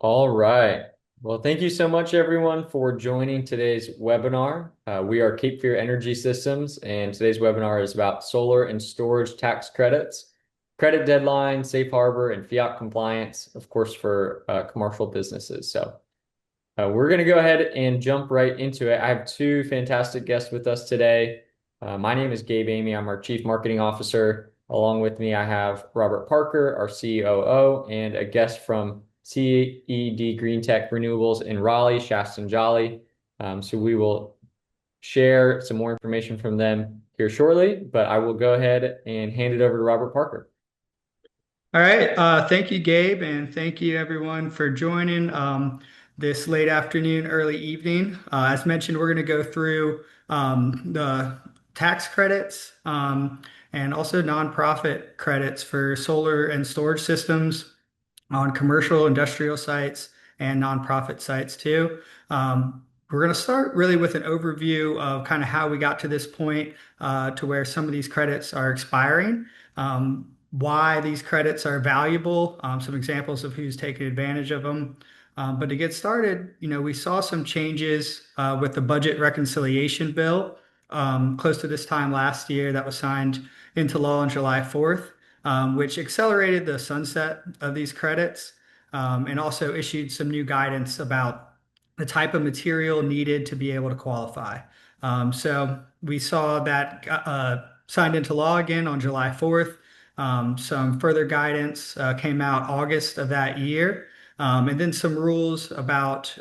All right. Well, thank you so much, everyone, for joining today's webinar. We are Cape Fear Energy Systems, and today's webinar is about solar and storage tax credits, credit deadline, safe harbor, and fiat compliance, of course, for commercial businesses. We're going to go ahead and jump right into it. I have two fantastic guests with us today. My name is Gabe Amy. I'm our Chief Marketing Officer. Along with me, I have Robert Parker, our COO, and a guest from CED Green Tech Renewables in Raleigh, Shaston Jolly. So we will share some more information from them here shortly, but I will go ahead and hand it over to Robert Parker. All right. Thank you, Gabe, and thank you everyone for joining this late afternoon, early evening. As mentioned, we're going to go through the tax credits and also nonprofit credits for solar and storage systems on commercial industrial sites and nonprofit sites too. We're going to start really with an overview of kind of how we got to this point to where some of these credits are expiring, why these credits are valuable, some examples of who's taken advantage of them. But to get started, we saw some changes with the budget reconciliation bill close to this time last year that was signed into law on July 4th, which accelerated the sunset of these credits and also issued some new guidance about the type of material needed to be able to qualify. So we saw that signed into law again on July 4th. Some further guidance came out August of that year. And then some rules about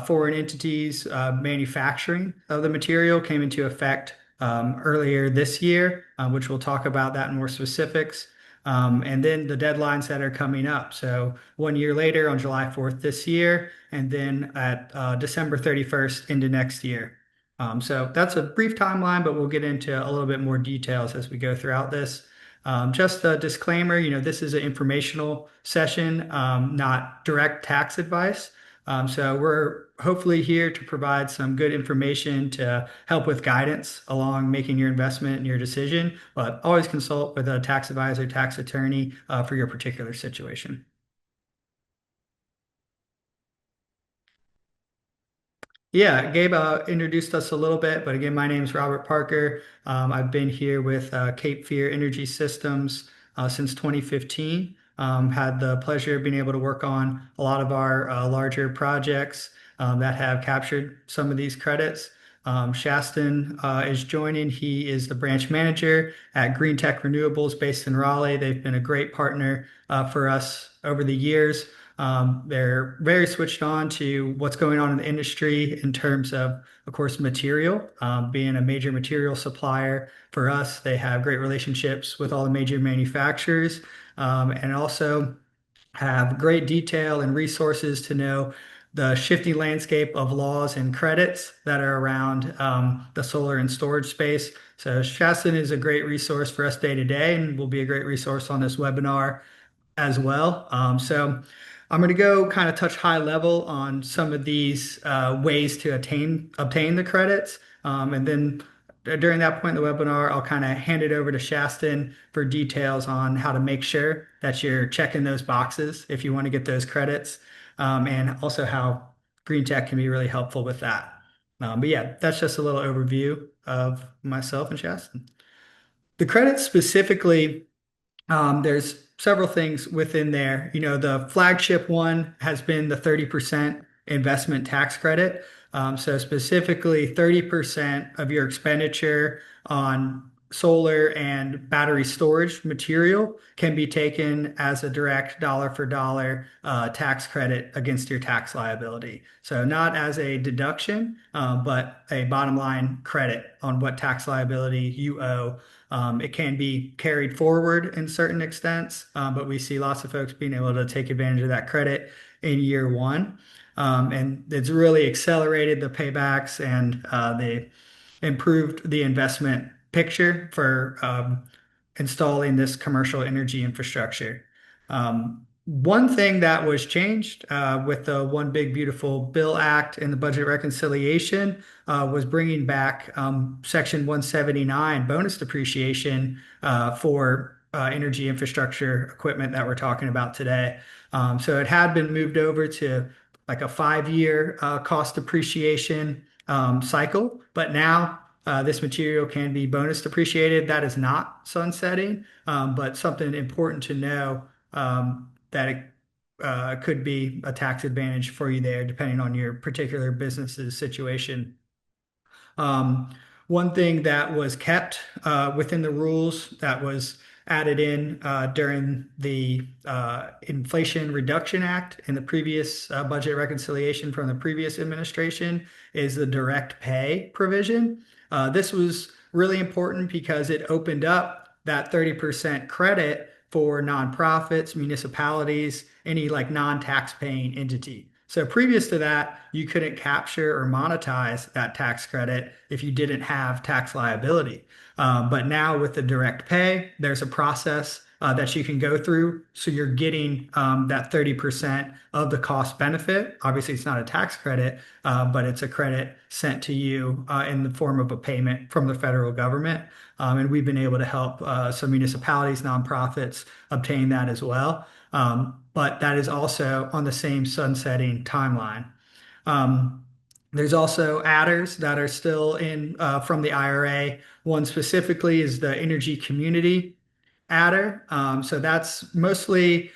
foreign entities manufacturing of the material came into effect earlier this year, which we'll talk about that in more specifics. And then the deadlines that are coming up. So 1 year later on July 4th this year, and then at December 31st into next year. So that's a brief timeline, but we'll get into a little bit more details as we go throughout this. Just a disclaimer, this is an informational session, not direct tax advice. So we're hopefully here to provide some good information to help with guidance along making your investment and your decision, but always consult with a tax advisor, tax attorney for your particular situation. Yeah, Gabe introduced us a little bit, but again, my name is Robert Parker. I've been here with Cape Fear Energy Systems since 2015. Had the pleasure of being able to work on a lot of our larger projects that have captured some of these credits. Shaston is joining. He is the branch manager at Green Tech Renewables based in Raleigh. They've been a great partner for us over the years. They're very switched on to what's going on in the industry in terms of course, material. Being a major material supplier for us, they have great relationships with all the major manufacturers, and also have great detail and resources to know the shifting landscape of laws and credits that are around the solar and storage space. So Shaston is a great resource for us day to day and will be a great resource on this webinar as well. So I'm going to go kind of touch high level on some of these ways to obtain the credits. And then during that point in the webinar, I'll kind of hand it over to Shaston for details on how to make sure that you're checking those boxes if you want to get those credits, and also how Green Tech can be really helpful with that. But yeah, that's just a little overview of myself and Shaston. The credits specifically, there's several things within there. The flagship one has been the 30% investment tax credit. So specifically 30% of your expenditure on solar and battery storage material can be taken as a direct dollar for dollar tax credit against your tax liability. So not as a deduction, but a bottom line credit on what tax liability you owe. It can be carried forward in certain extents, but we see lots of folks being able to take advantage of that credit in year one. And it's really accelerated the paybacks and they improved the investment picture for installing this commercial energy infrastructure. One thing that was changed with the One Big Beautiful Bill Act and the budget reconciliation was bringing back Section 179 bonus depreciation for energy infrastructure equipment that we're talking about today. So it had been moved over to like a 5 year cost depreciation cycle, but now this material can be bonus depreciated. That is not sunsetting, but something important to know that it could be a tax advantage for you there, depending on your particular business's situation. Um, One thing that was kept within the rules that was added in during the Inflation Reduction Act in the previous budget reconciliation from the previous administration is the direct pay provision. This was really important because it opened up that 30% credit for nonprofits, municipalities, any like non-tax paying entity. So previous to that, you couldn't capture or monetize that tax credit if you didn't have tax liability. But now with the direct pay, there's a process that you can go through. So you're getting that 30% of the cost benefit. Obviously, it's not a tax credit, but it's a credit sent to you in the form of a payment from the federal government. And we've been able to help some municipalities, nonprofits obtain that as well. But that is also on the same sunsetting timeline. Um, there's also adders that are still in from the IRA. One specifically is the energy community adder. So that's mostly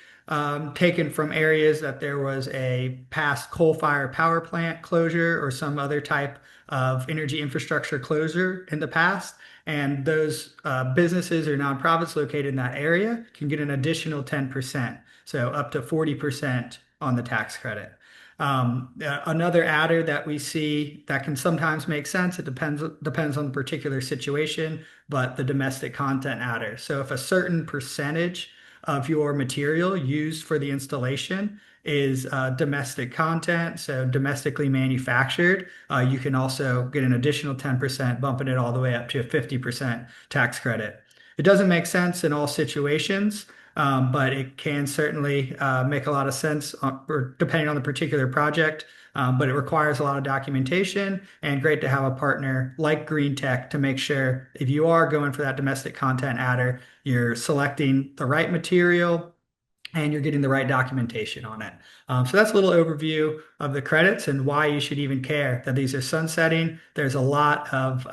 taken from areas that there was a past coal-fired power plant closure or some other type of energy infrastructure closure in the past. And those businesses or nonprofits located in that area can get an additional 10%, so up to 40% on the tax credit. Another adder that we see that can sometimes make sense, it depends on the particular situation, but the domestic content adder. So if a certain percentage of your material used for the installation is domestic content, so domestically manufactured, you can also get an additional 10%, bumping it all the way up to a 50% tax credit. It doesn't make sense in all situations. But it can certainly make a lot of sense or depending on the particular project. But it requires a lot of documentation and great to have a partner like Green Tech to make sure if you are going for that domestic content adder, you're selecting the right material and you're getting the right documentation on it. So that's a little overview of the credits and why you should even care that these are sunsetting. There's a lot of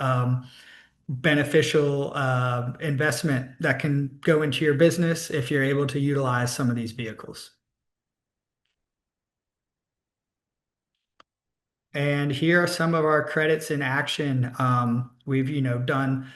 beneficial investment that can go into your business if you're able to utilize some of these vehicles. And here are some of our credits in action. We've, done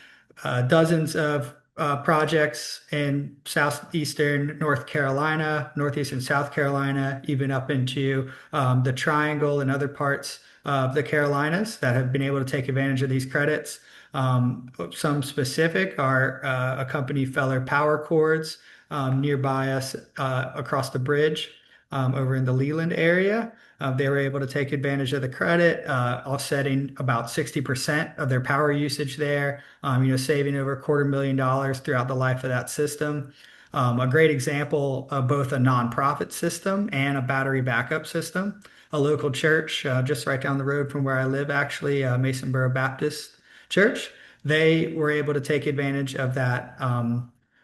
dozens of projects in southeastern North Carolina, northeastern South Carolina, even up into the Triangle and other parts of the Carolinas that have been able to take advantage of these credits. Some specific are a company, Feller Power Cords, nearby us across the bridge over in the Leland area. They were able to take advantage of the credit, offsetting about 60% of their power usage there, saving over $250,000 throughout the life of that system. A great example of both a nonprofit system and a battery backup system. A local church just right down the road from where I live, actually, Masonboro Baptist Church, they were able to take advantage of that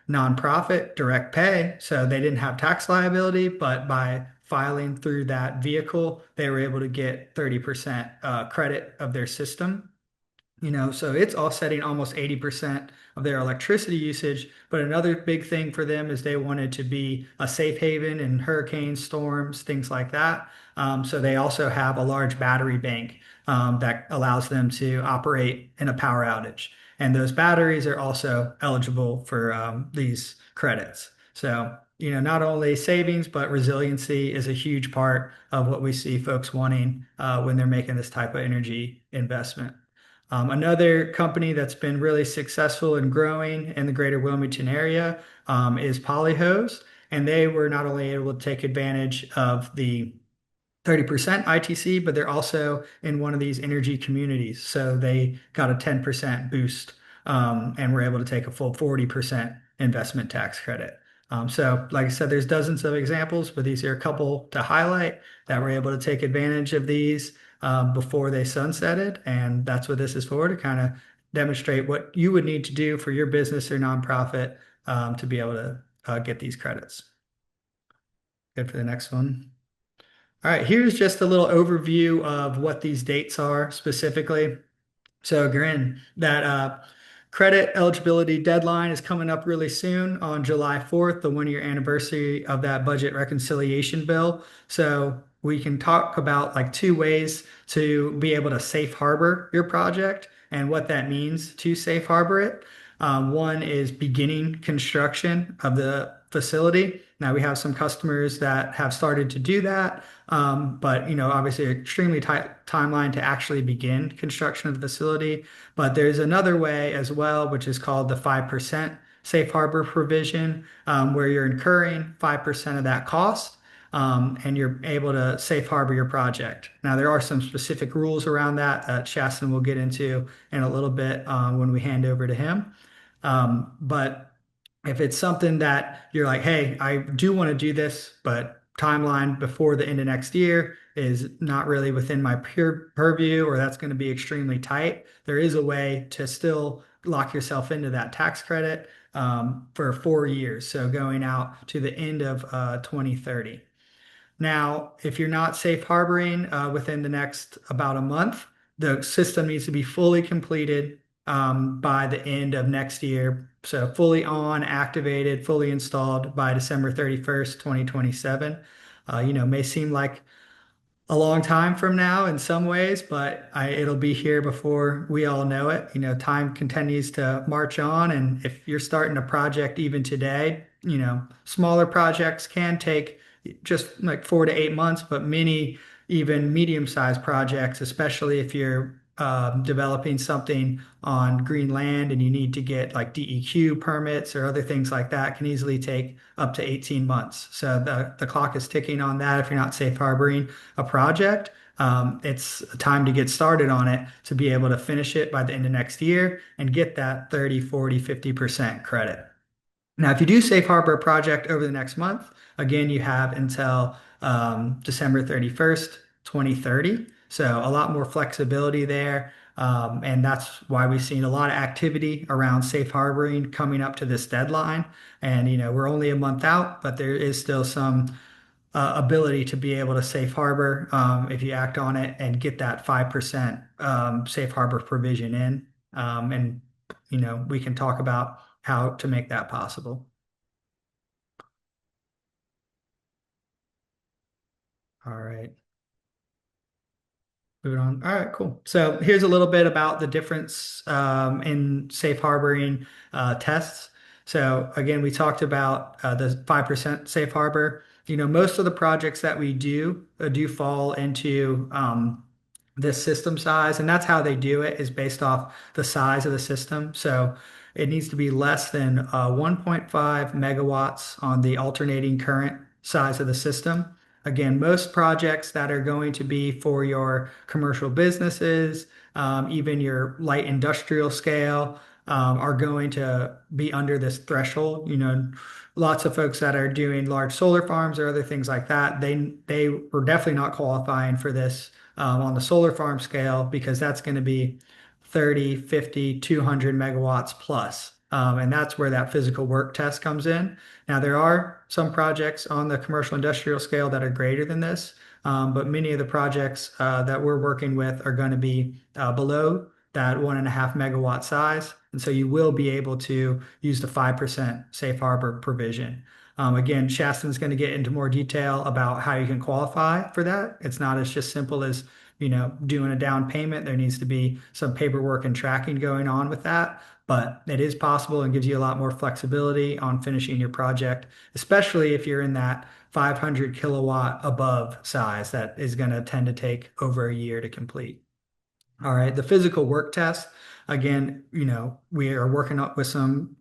nonprofit direct pay. So they didn't have tax liability, but by filing through that vehicle, they were able to get 30% credit of their system. So it's offsetting almost 80% of their electricity usage. But another big thing for them is they wanted to be a safe haven in hurricanes, storms, things like that. So they also have a large battery bank that allows them to operate in a power outage. And those batteries are also eligible for these credits. So, not only savings, but resiliency is a huge part of what we see folks wanting when they're making this type of energy investment. Another company that's been really successful in growing in the greater Wilmington area is Polyhose. And they were not only able to take advantage of the 30% ITC, but they're also in one of these energy communities. So they got a 10% boost and were able to take a full 40% investment tax credit. So, like I said, there's dozens of examples, but these are a couple to highlight that were able to take advantage of these before they sunsetted. And that's what this is for, to kind of demonstrate what you would need to do for your business or nonprofit to be able to get these credits. Good for the next one. All right, here's just a little overview of what these dates are specifically. So, Grin, that credit eligibility deadline is coming up really soon on July 4th, the 1 year anniversary of that budget reconciliation bill. So, we can talk about like two ways to be able to safe harbor your project and what that means to safe harbor it. One is beginning construction of the facility. Now, we have some customers that have started to do that. But obviously, extremely tight timeline to actually begin construction of the facility. But there's another way as well, which is called the 5% safe harbor provision, where you're incurring 5% of that cost, and you're able to safe harbor your project. Now, there are some specific rules around that that Shaston will get into in a little bit when we hand over to him. But if it's something that you're like, hey, I do want to do this, but timeline before the end of next year is not really within my purview, or that's going to be extremely tight, there is a way to still lock yourself into that tax credit for 4 years. So going out to the end of 2030. Now, if you're not safe harboring within the next about a month, the system needs to be fully completed by the end of next year. So fully on, activated, fully installed by December 31st, 2027. May seem like a long time from now in some ways, but it'll be here before we all know it. Time continues to march on, and if you're starting a project even today, smaller projects can take just like 4 to 8 months, but many even medium-sized projects, especially if you're developing something on green land and you need to get like DEQ permits or other things like that, can easily take up to 18 months. So the clock is ticking on that if you're not safe harboring a project. It's time to get started on it to be able to finish it by the end of next year and get that 30, 40, 50% credit. Now, if you do safe harbor a project over the next month, again, you have until December 31st, 2030. So a lot more flexibility there. And that's why we've seen a lot of activity around safe harboring coming up to this deadline. And, we're only a month out, but there is still some ability to be able to safe harbor if you act on it and get that 5% safe harbor provision in. And, we can talk about how to make that possible. All right. Moving on. All right, cool. So here's a little bit about the difference in safe harboring tests. So again, we talked about the 5% safe harbor. Most of the projects that we do fall into this system size, and that's how they do it is based off the size of the system. So it needs to be less than 1.5 megawatts on the alternating current size of the system. Again, most projects that are going to be for your commercial businesses, even your light industrial scale, are going to be under this threshold. Lots of folks that are doing large solar farms or other things like that, they were definitely not qualifying for this on the solar farm scale because that's going to be 30, 50, 200 megawatts plus. And that's where that physical work test comes in. Now, there are some projects on the commercial industrial scale that are greater than this, but many of the projects that we're working with are going to be below that 1.5 megawatt size. And so you will be able to use the 5% safe harbor provision. Again, Shaston's going to get into more detail about how you can qualify for that. It's not as just simple as doing a down payment. There needs to be some paperwork and tracking going on with that, but it is possible and gives you a lot more flexibility on finishing your project, especially if you're in that 500 kilowatt above size that is going to tend to take over a year to complete. All right, the physical work test. Again, we are working up with some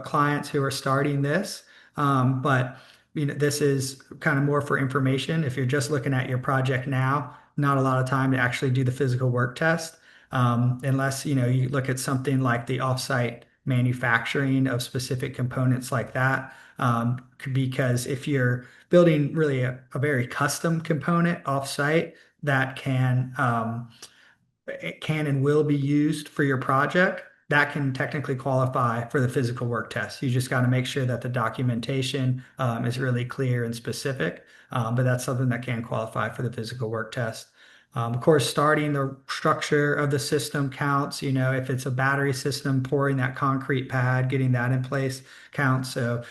clients who are starting this, but this is kind of more for information. If you're just looking at your project now, not a lot of time to actually do the physical work test, unless you look at something like the offsite manufacturing of specific components like that. Because if you're building really a very custom component offsite that it can and will be used for your project, that can technically qualify for the physical work test. You just got to make sure that the documentation is really clear and specific, but that's something that can qualify for the physical work test. Of course, starting the structure of the system counts. If it's a battery system, pouring that concrete pad, getting that in place counts. So,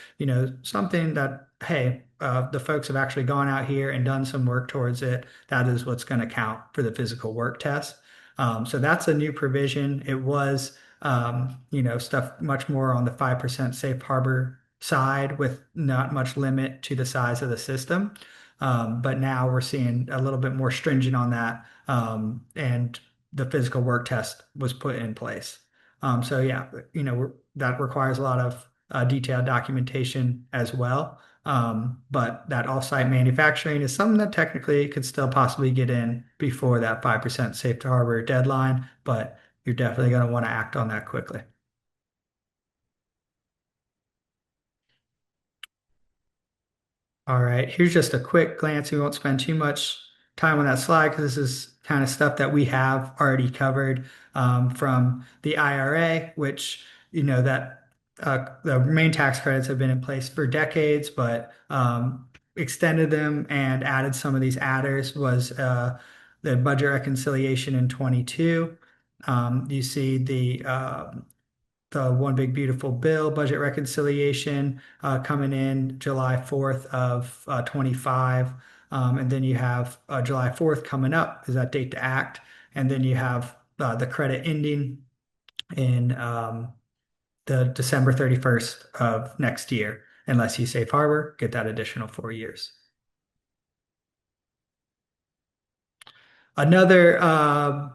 something that, hey, the folks have actually gone out here and done some work towards it. That is what's going to count for the physical work test. So that's a new provision. It was, stuff much more on the 5% safe harbor side with not much limit to the size of the system. But now we're seeing a little bit more stringent on that. And the physical work test was put in place. So yeah, that requires a lot of detailed documentation as well. But that offsite manufacturing is something that technically could still possibly get in before that 5% safe to harbor deadline, but you're definitely going to want to act on that quickly. All right, here's just a quick glance. We won't spend too much time on that slide because this is kind of stuff that we have already covered from the IRA, which, that the main tax credits have been in place for decades, but extended them and added some of these adders was the budget reconciliation in 22. You see the One Big Beautiful Bill budget reconciliation coming in July 4th of 25. And then you have July 4th coming up is that date to act. And then you have the credit ending in the December 31st of next year, unless you safe harbor, get that additional 4 years. Another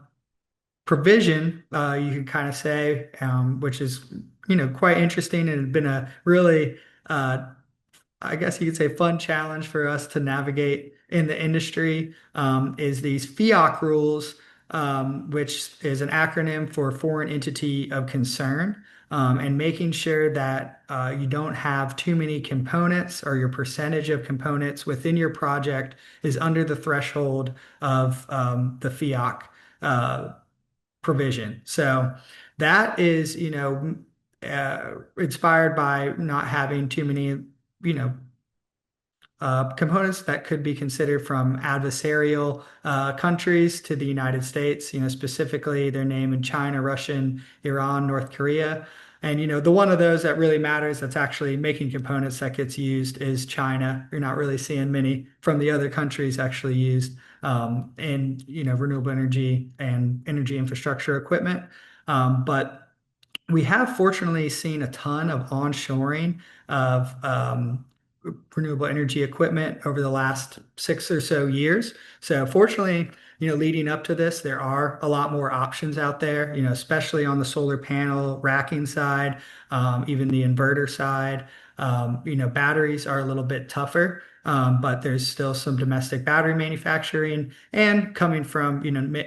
provision, you could kind of say, which is, quite interesting and been a really, I guess you could say, fun challenge for us to navigate in the industry, is these FEOC rules, which is an acronym for Foreign Entity of Concern, and making sure that you don't have too many components or your percentage of components within your project is under the threshold of the FEOC provision. So that is, inspired by not having too many, components that could be considered from adversarial countries to the United States, specifically their name in China, Russian, Iran, North Korea. And, the one of those that really matters that's actually making components that gets used is China. You're not really seeing many from the other countries actually used in, renewable energy and energy infrastructure equipment. But we have fortunately seen a ton of onshoring of renewable energy equipment over the last 6 or so years. So fortunately, leading up to this, there are a lot more options out there, especially on the solar panel racking side, even the inverter side. Batteries are a little bit tougher, but there's still some domestic battery manufacturing and coming from,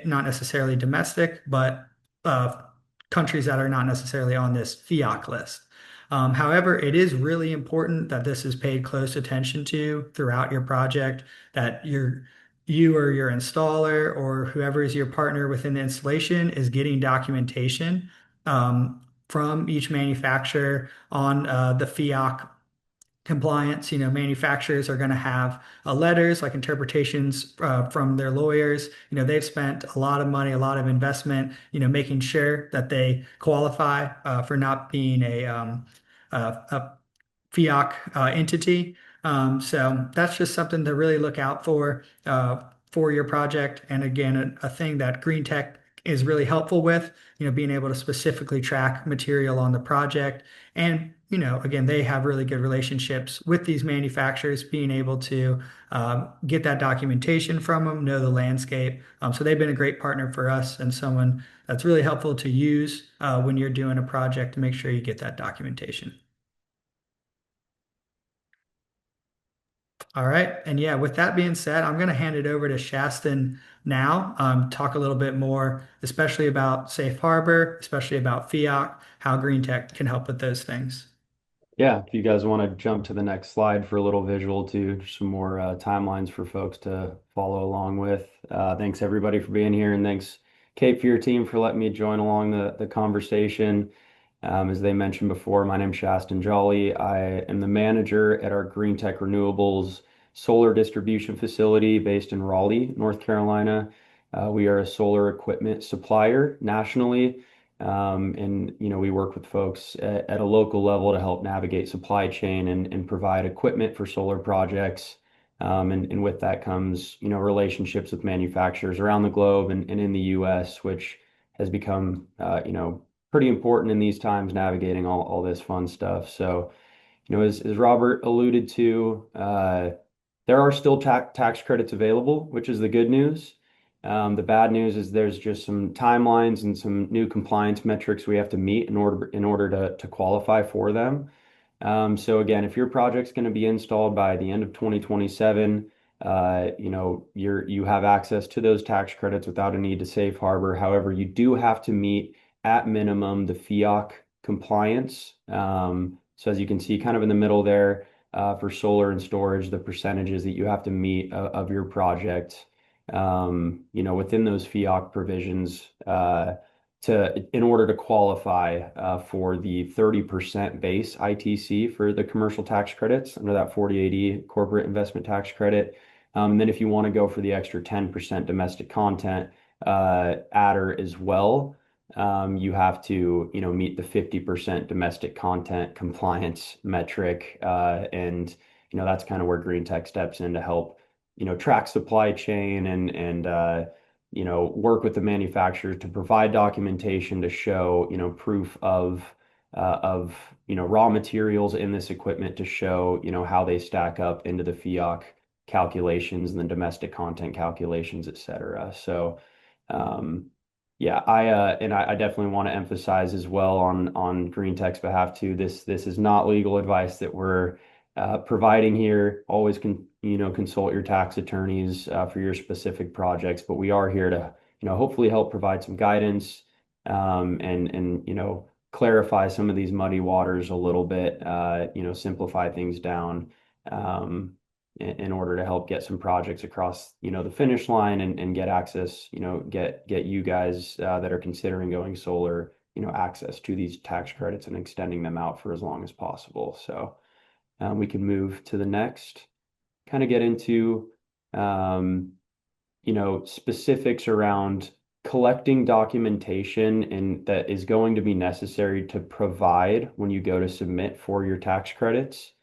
not necessarily domestic, but countries that are not necessarily on this FEOC list. However, it is really important that this is paid close attention to throughout your project, that you or your installer or whoever is your partner within the installation is getting documentation from each manufacturer on the FEOC compliance. Manufacturers are going to have letters like interpretations from their lawyers. They've spent a lot of money, a lot of investment, making sure that they qualify for not being a FEOC entity. So that's just something to really look out for your project. And again, a thing that Green Tech is really helpful with, being able to specifically track material on the project. And, again, they have really good relationships with these manufacturers, being able to get that documentation from them, know the landscape. So they've been a great partner for us and someone that's really helpful to use when you're doing a project to make sure you get that documentation. All right. And yeah, with that being said, I'm going to hand it over to Shaston now, talk a little bit more, especially about Safe Harbor, especially about FEOC, how Green Tech can help with those things. Yeah, if you guys want to jump to the next slide for a little visual too, just some more timelines for folks to follow along with. Thanks everybody for being here, and thanks Cape for your team for letting me join along the conversation. As they mentioned before, my name's Shaston Jolly. I am the manager at our Green Tech Renewables solar distribution facility based in Raleigh, North Carolina. We are a solar equipment supplier nationally. And we work with folks at a local level to help navigate supply chain and provide equipment for solar projects. And with that comes, relationships with manufacturers around the globe and in the US, which has become, pretty important in these times, navigating all this fun stuff. So, as Robert alluded to, there are still tax credits available, which is the good news. The bad news is there's just some timelines and some new compliance metrics we have to meet in order to qualify for them. So again, if your project's going to be installed by the end of 2027, you have access to those tax credits without a need to safe harbor. However, you do have to meet at minimum the FEOC compliance. So as you can see, kind of in the middle there, for solar and storage, the percentages that you have to meet of your project, within those FEOC provisions, in order to qualify for the 30% base ITC for the commercial tax credits under that 4080 corporate investment tax credit. And then if you want to go for the extra 10% domestic content adder as well, you have to, meet the 50% domestic content compliance metric. And, that's kind of where Green Tech steps in to help, track supply chain and work with the manufacturers to provide documentation to show, proof of raw materials in this equipment to show, how they stack up into the FEOC calculations and the domestic content calculations, et cetera. So, yeah, I definitely want to emphasize as well on Green Tech's behalf too. This is not legal advice that we're providing here. Always consult your tax attorneys for your specific projects, but we are here to hopefully help provide some guidance, and clarify some of these muddy waters a little bit. Simplify things down, in order to help get some projects across the finish line and get access, get you guys that are considering going solar access to these tax credits and extending them out for as long as possible. So we can move to the next, kind of get into specifics around collecting documentation and that is going to be necessary to provide when you go to submit for your tax credits.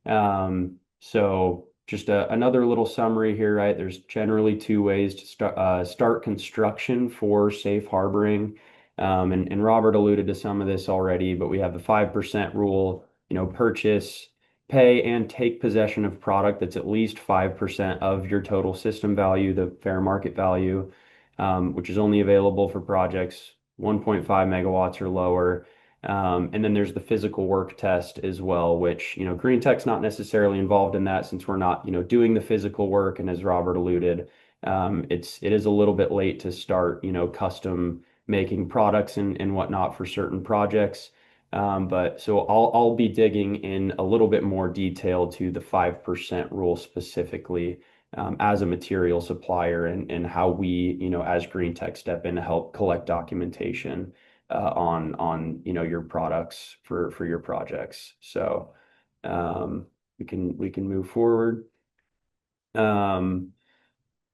So just another little summary here, right? There's generally two ways to start construction for safe harboring. And Robert alluded to some of this already, but we have the 5% rule, purchase, pay, and take possession of product that's at least 5% of your total system value, the fair market value, which is only available for projects 1.5 megawatts or lower. And then there's the physical work test as well, which, Green Tech's not necessarily involved in that since we're not, doing the physical work. And as Robert alluded, it is a little bit late to start, custom making products and whatnot for certain projects. But so I'll be digging in a little bit more detail to the 5% rule specifically, as a material supplier and how we, as Green Tech step in to help collect documentation on your products for your projects. So we can move forward.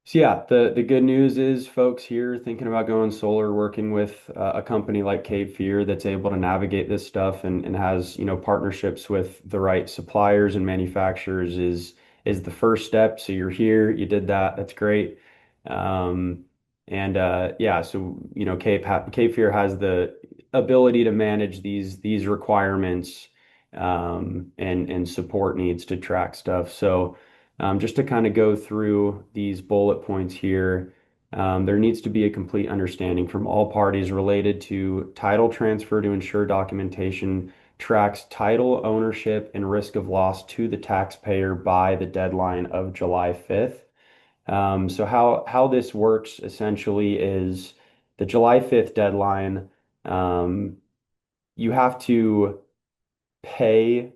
So yeah, the good news is folks here thinking about going solar, working with a company like Cape Fear that's able to navigate this stuff and has partnerships with the right suppliers and manufacturers is the first step. So you're here, you did that, that's great. And yeah, so Cape Fear has the ability to manage these requirements, and support needs to track stuff. So just to kind of go through these bullet points here, there needs to be a complete understanding from all parties related to title transfer to ensure documentation tracks title ownership and risk of loss to the taxpayer by the deadline of July 5th. So how this works essentially is the July 5th deadline, you have to pay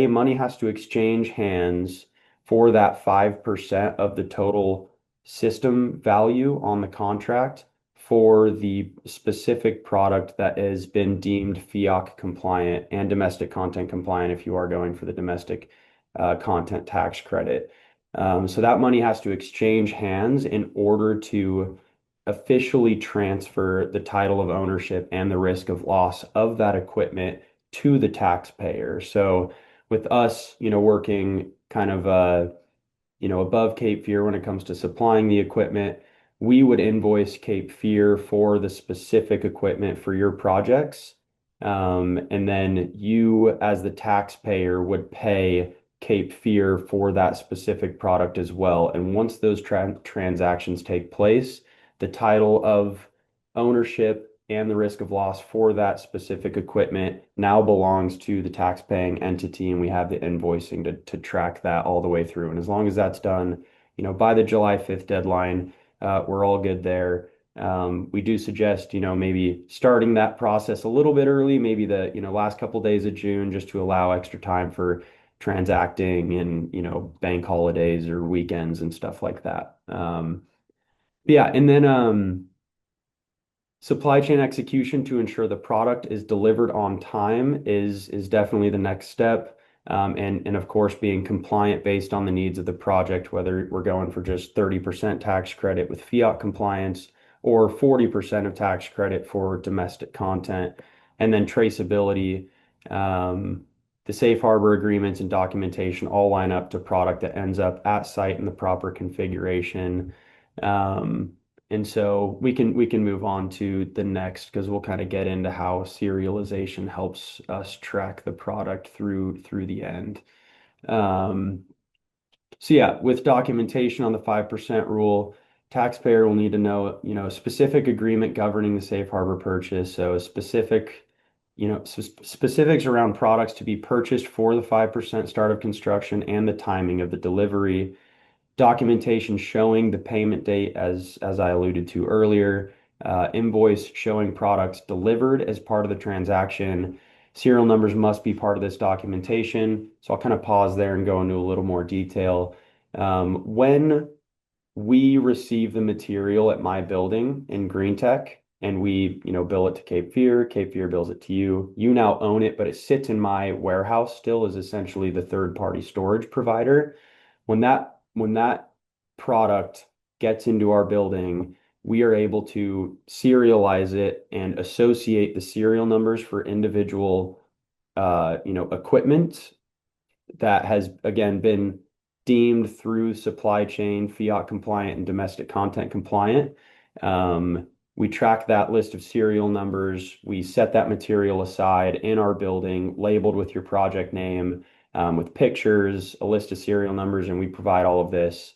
money has to exchange hands for that 5% of the total system value on the contract for the specific product that has been deemed FEOC compliant and domestic content compliant if you are going for the domestic content tax credit. So that money has to exchange hands in order to officially transfer the title of ownership and the risk of loss of that equipment to the taxpayer. So with us, working kind of above Cape Fear when it comes to supplying the equipment, we would invoice Cape Fear for the specific equipment for your projects. And then you, as the taxpayer, would pay Cape Fear for that specific product as well. And once those transactions take place, the title of ownership and the risk of loss for that specific equipment now belongs to the tax-paying entity, and we have the invoicing to track that all the way through. And as long as that's done, by the July 5th deadline, we're all good there. We do suggest, maybe starting that process a little bit early, maybe the, last couple days of June, just to allow extra time for transacting and, bank holidays or weekends and stuff like that. Yeah, and then supply chain execution to ensure the product is delivered on time is definitely the next step. And of course, being compliant based on the needs of the project, whether we're going for just 30% tax credit with FEOC compliance or 40% of tax credit for domestic content. And then traceability, the safe harbor agreements and documentation all line up to product that ends up at site in the proper configuration. And so we can move on to the next because we'll kind of get into how serialization helps us track the product through the end. So yeah, with documentation on the 5% rule, taxpayer will need to know, specific agreement governing the safe harbor purchase. So specifics around products to be purchased for the 5% start of construction and the timing of the delivery. Documentation showing the payment date as I alluded to earlier, invoice showing products delivered as part of the transaction. Serial numbers must be part of this documentation. So I'll kind of pause there and go into a little more detail. When we receive the material at my building in Green Tech and we, bill it to Cape Fear bills it to you. You now own it, but it sits in my warehouse still as essentially the third-party storage provider. When that product gets into our building, we are able to serialize it and associate the serial numbers for individual, equipment that has, again, been deemed through supply chain FEOC compliant and domestic content compliant. We track that list of serial numbers. We set that material aside in our building, labeled with your project name, with pictures, a list of serial numbers, and we provide all of this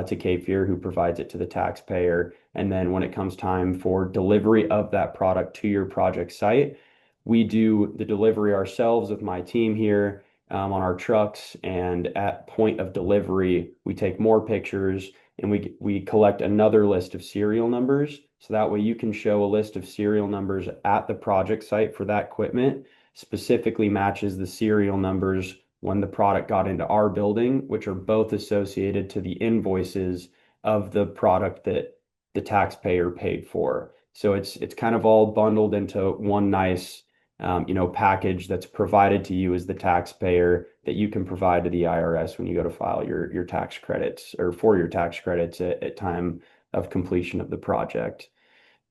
to Cape Fear, who provides it to the taxpayer. And then when it comes time for delivery of that product to your project site, we do the delivery ourselves with my team here on our trucks. And at point of delivery, we take more pictures and we collect another list of serial numbers. So that way you can show a list of serial numbers at the project site for that equipment, specifically matches the serial numbers when the product got into our building, which are both associated to the invoices of the product that the taxpayer paid for. So it's kind of all bundled into one nice package that's provided to you as the taxpayer that you can provide to the IRS when you go to file your tax credits or for your tax credits at time of completion of the project.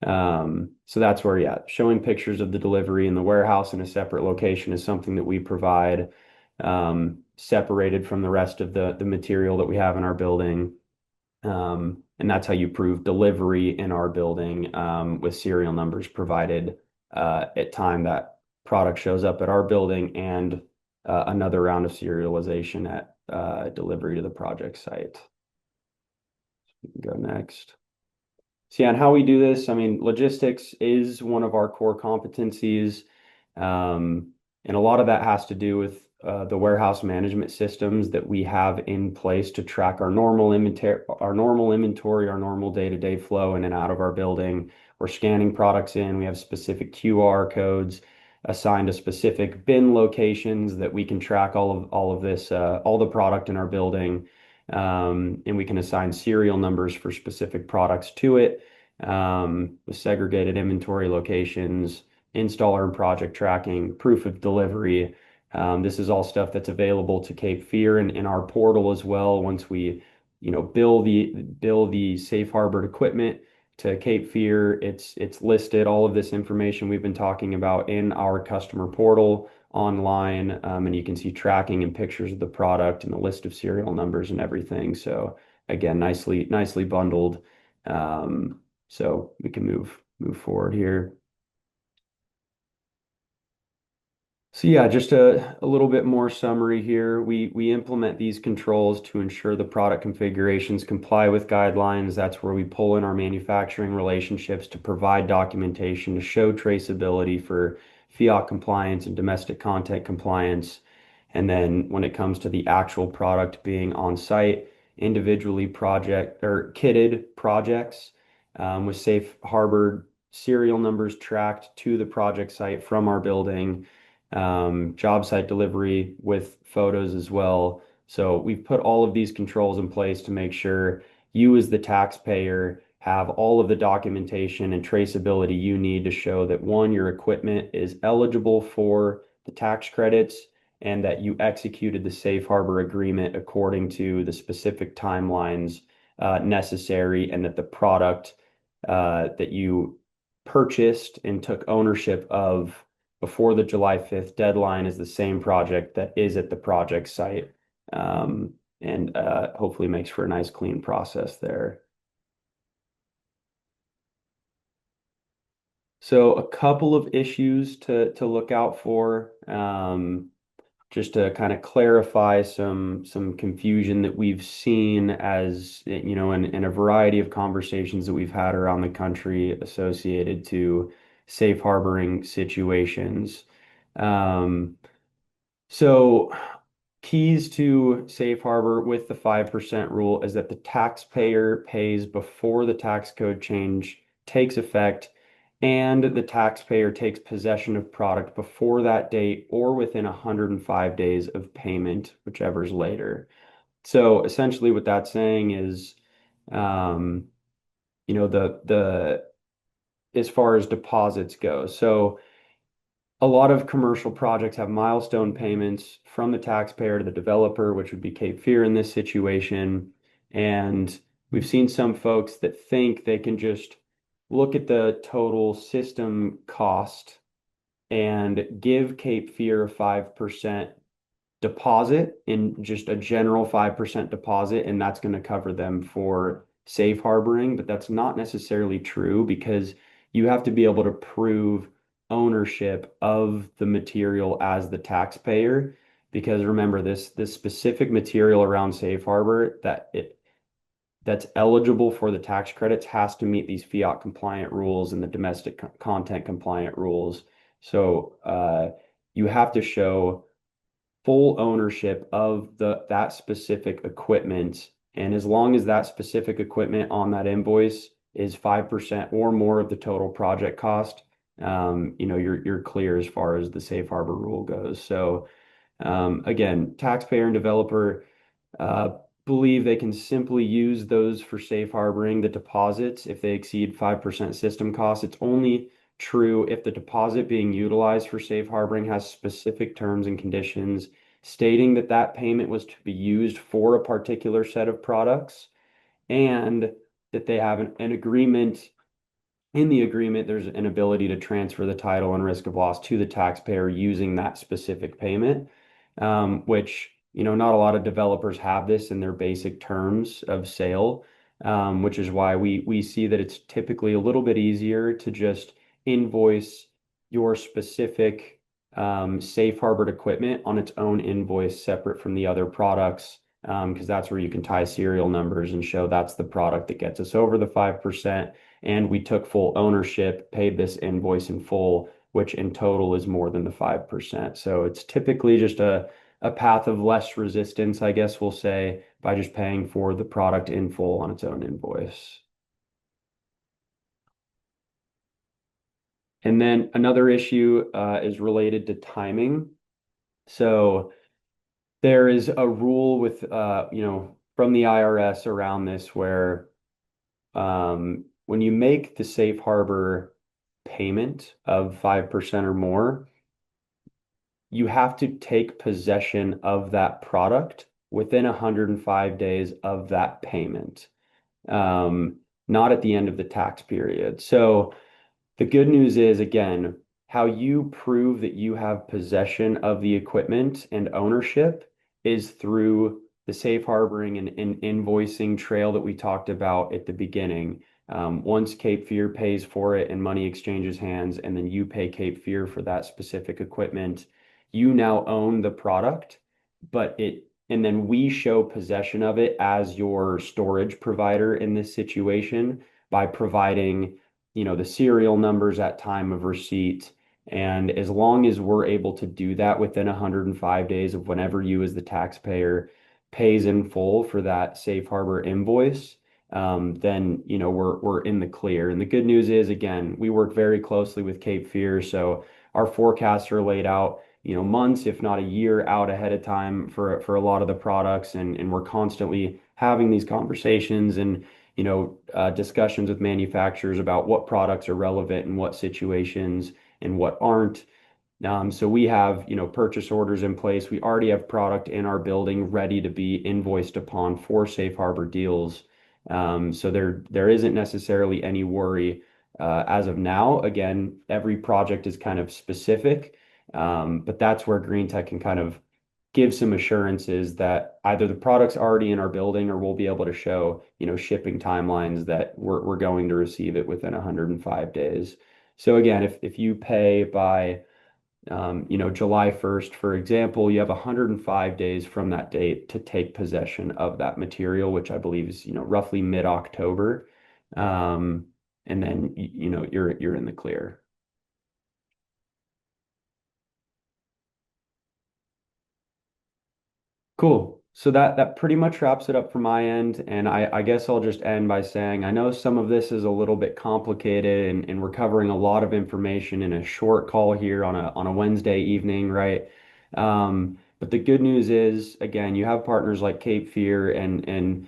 So that's where, yeah, showing pictures of the delivery in the warehouse in a separate location is something that we provide, separated from the rest of the material that we have in our building. And that's how you prove delivery in our building, with serial numbers provided at time that product shows up at our building and another round of serialization at delivery to the project site. We can go next. So yeah, and how we do this, I mean, logistics is one of our core competencies. And a lot of that has to do with the warehouse management systems that we have in place to track our normal inventory, our normal day-to-day flow in and out of our building. We're scanning products in. We have specific QR codes assigned to specific bin locations that we can track all of this, all the product in our building. and we can assign serial numbers for specific products to it, with segregated inventory locations, installer and project tracking, proof of delivery. This is all stuff that's available to Cape Fear and in our portal as well. Once we, bill the safe harbored equipment to Cape Fear, it's listed all of this information we've been talking about in our customer portal online, and you can see tracking and pictures of the product and the list of serial numbers and everything. So again, nicely bundled. So we can move forward here. So yeah, just a little bit more summary here. We implement these controls to ensure the product configurations comply with guidelines. That's where we pull in our manufacturing relationships to provide documentation to show traceability for fiat compliance and domestic content compliance. And then when it comes to the actual product being on site, individually project or kitted projects, with safe harbor serial numbers tracked to the project site from our building, job site delivery with photos as well. So we've put all of these controls in place to make sure you as the taxpayer have all of the documentation and traceability you need to show that one, your equipment is eligible for the tax credits and that you executed the safe harbor agreement according to the specific timelines necessary, and that the product that you purchased and took ownership of before the July 5th deadline is the same project that is at the project site, and hopefully makes for a nice clean process there. So a couple of issues to look out for, just to kind of clarify some confusion that we've seen as in a variety of conversations that we've had around the country associated to safe harboring situations. So keys to safe harbor with the 5% rule is that the taxpayer pays before the tax code change takes effect, and the taxpayer takes possession of product before that date or within 105 days of payment, whichever's later. So essentially what that's saying is, the as far as deposits go. So a lot of commercial projects have milestone payments from the taxpayer to the developer, which would be Cape Fear in this situation. And we've seen some folks that think they can just look at the total system cost and give Cape Fear a 5% deposit, in just a general 5% deposit, and that's going to cover them for safe harboring. But that's not necessarily true, because you have to be able to prove ownership of the material as the taxpayer. Because remember, this specific material around safe harbor that's eligible for the tax credits has to meet these fiat compliant rules and the domestic content compliant rules. So you have to show full ownership of that specific equipment. And as long as that specific equipment on that invoice is 5% or more of the total project cost, you're clear as far as the safe harbor rule goes. So again, taxpayer and developer believe they can simply use those for safe harboring the deposits if they exceed 5% system costs. It's only true if the deposit being utilized for safe harboring has specific terms and conditions stating that that payment was to be used for a particular set of products, and that they have an agreement. In the agreement, there's an ability to transfer the title and risk of loss to the taxpayer using that specific payment, which, not a lot of developers have this in their basic terms of sale, which is why we see that it's typically a little bit easier to just invoice your specific safe harbored equipment on its own invoice separate from the other products, because that's where you can tie serial numbers and show that's the product that gets us over the 5%. And we took full ownership, paid this invoice in full, which in total is more than the 5%. So it's typically just a path of less resistance, I guess we'll say, by just paying for the product in full on its own invoice. And then another issue is related to timing. So there is a rule with, from from the IRS around this where when you make the safe harbor payment of 5% or more, you have to take possession of that product within 105 days of that payment, not at the end of the tax period. So the good news is, again, how you prove that you have possession of the equipment and ownership is through the safe harboring and invoicing trail that we talked about at the beginning. Once Cape Fear pays for it and money exchanges hands, and then you pay Cape Fear for that specific equipment, you now own the product, and then we show possession of it as your storage provider in this situation by providing, the serial numbers at time of receipt. And as long as we're able to do that within 105 days of whenever you as the taxpayer pays in full for that safe harbor invoice, then we're in the clear. And the good news is, again, we work very closely with Cape Fear, so our forecasts are laid out, months, if not a year out ahead of time for a lot of the products, and we're constantly having these conversations and discussions with manufacturers about what products are relevant in what situations and what aren't. So we have, purchase orders in place. We already have product in our building ready to be invoiced upon for safe harbor deals. So there isn't necessarily any worry as of now. Again, every project is kind of specific, but that's where Green Tech can kind of give some assurances that either the product's already in our building or we'll be able to show, shipping timelines that we're going to receive it within 105 days. So again, if you pay by July 1st, for example, you have 105 days from that date to take possession of that material, which I believe is, roughly mid-October. And then, you're in the clear. Cool. So that pretty much wraps it up from my end. And I guess I'll just end by saying I know some of this is a little bit complicated and we're covering a lot of information in a short call here on a Wednesday evening, right? But the good news is, again, you have partners like Cape Fear and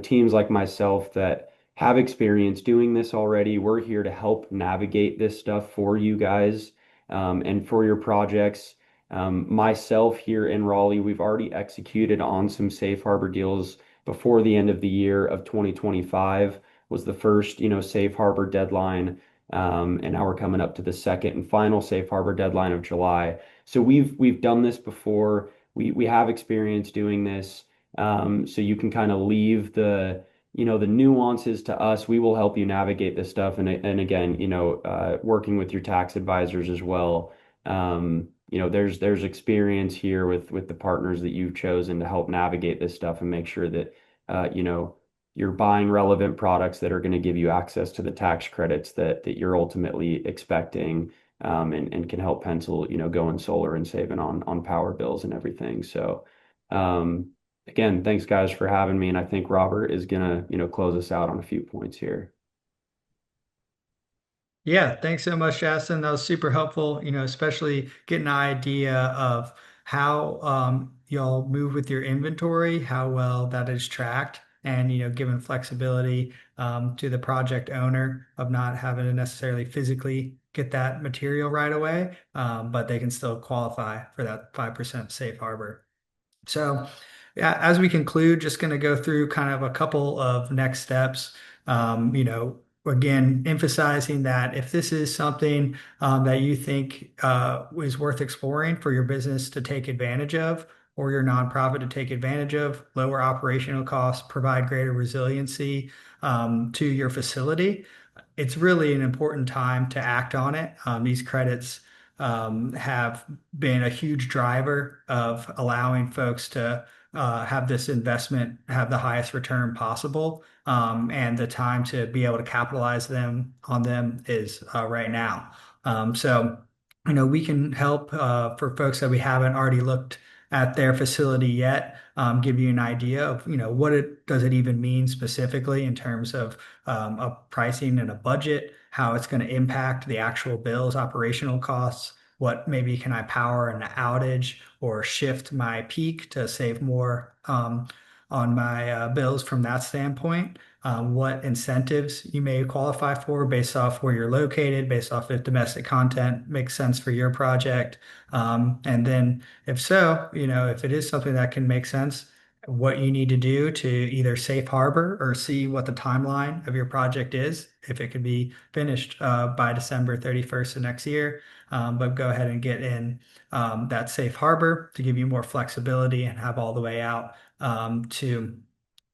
teams like myself that have experience doing this already. We're here to help navigate this stuff for you guys, and for your projects. Myself here in Raleigh, we've already executed on some safe harbor deals before the end of the year of 2025 was the first, safe harbor deadline. And now we're coming up to the second and final safe harbor deadline of July. So we've done this before. We have experience doing this. So you can kind of leave the nuances to us. We will help you navigate this stuff. And again, working with your tax advisors as well. There's experience here with the partners that you've chosen to help navigate this stuff and make sure that you're buying relevant products that are going to give you access to the tax credits that you're ultimately expecting, and can help pencil, going solar and saving on power bills and everything. So again, thanks guys for having me, and I think Robert is gonna, close us out on a few points here. Yeah, thanks so much, Justin. That was super helpful, especially getting an idea of how y'all move with your inventory, how well that is tracked, and giving flexibility to the project owner of not having to necessarily physically get that material right away, but they can still qualify for that 5% safe harbor. So, yeah, as we conclude, just going to go through kind of a couple of next steps. Again, emphasizing that if this is something that you think is worth exploring for your business to take advantage of, or your nonprofit to take advantage of, lower operational costs, provide greater resiliency to your facility, it's really an important time to act on it. These credits have been a huge driver of allowing folks to have this investment have the highest return possible. And the time to be able to capitalize on them is right now. So, we can help for folks that we haven't already looked at their facility yet, give you an idea of, does it even mean specifically in terms of a pricing and a budget, how it's going to impact the actual bills, operational costs, what maybe can I power an outage or shift my peak to save more on my bills from that standpoint. What incentives you may qualify for based off where you're located, based off if domestic content makes sense for your project. And then if so, if it is something that can make sense, what you need to do to either safe harbor or see what the timeline of your project is, if it could be finished by December 31st of next year. But go ahead and get in that safe harbor to give you more flexibility and have all the way out to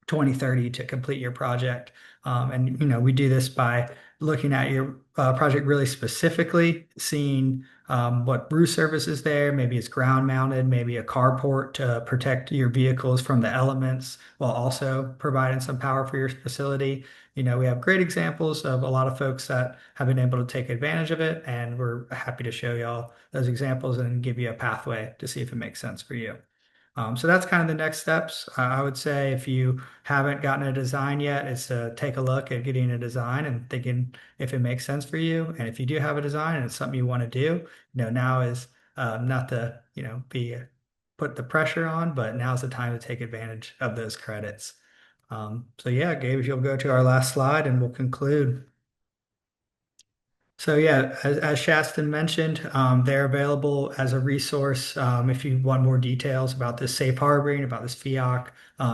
2030 to complete your project. And we do this by looking at your project really specifically, seeing what roof surface is there. Maybe it's ground mounted, maybe a carport to protect your vehicles from the elements while also providing some power for your facility. We have great examples of a lot of folks that have been able to take advantage of it, and we're happy to show y'all those examples and give you a pathway to see if it makes sense for you. So that's kind of the next steps. I would say if you haven't gotten a design yet, it's to take a look at getting a design and thinking if it makes sense for you. And if you do have a design and it's something you want to do, now is not to, be put the pressure on, but now's the time to take advantage of those credits. So yeah, Gabe, if you'll go to our last slide and we'll conclude. So yeah, as Shaston mentioned, they're available as a resource if you want more details about this safe harboring, about this FEOC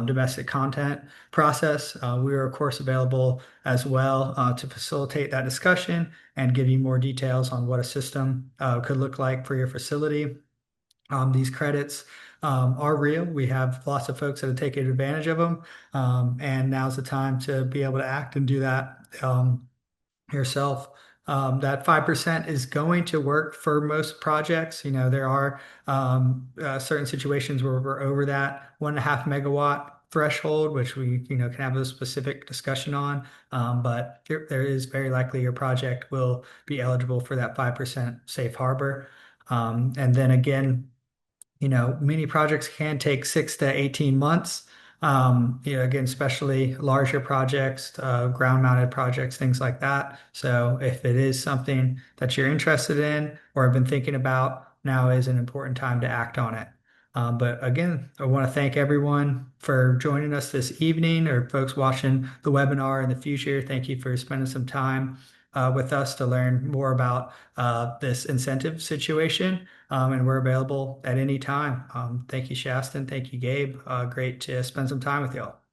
domestic content process. We are of course available as well to facilitate that discussion and give you more details on what a system could look like for your facility. These credits are real. We have lots of folks that have taken advantage of them, and now's the time to be able to act and do that. Yourself. That 5% is going to work for most projects. There are certain situations where we're over that 1.5 megawatt threshold, which we, can have a specific discussion on. But there is very likely your project will be eligible for that 5% safe harbor. And then again, many projects can take 6 to 18 months. Again, especially larger projects, ground mounted projects, things like that. So if it is something that you're interested in or have been thinking about, now is an important time to act on it. But again, I want to thank everyone for joining us this evening, or folks watching the webinar in the future. Thank you for spending some time with us to learn more about this incentive situation. And we're available at any time. Thank you, Shaston. Thank you, Gabe. Great to spend some time with y'all.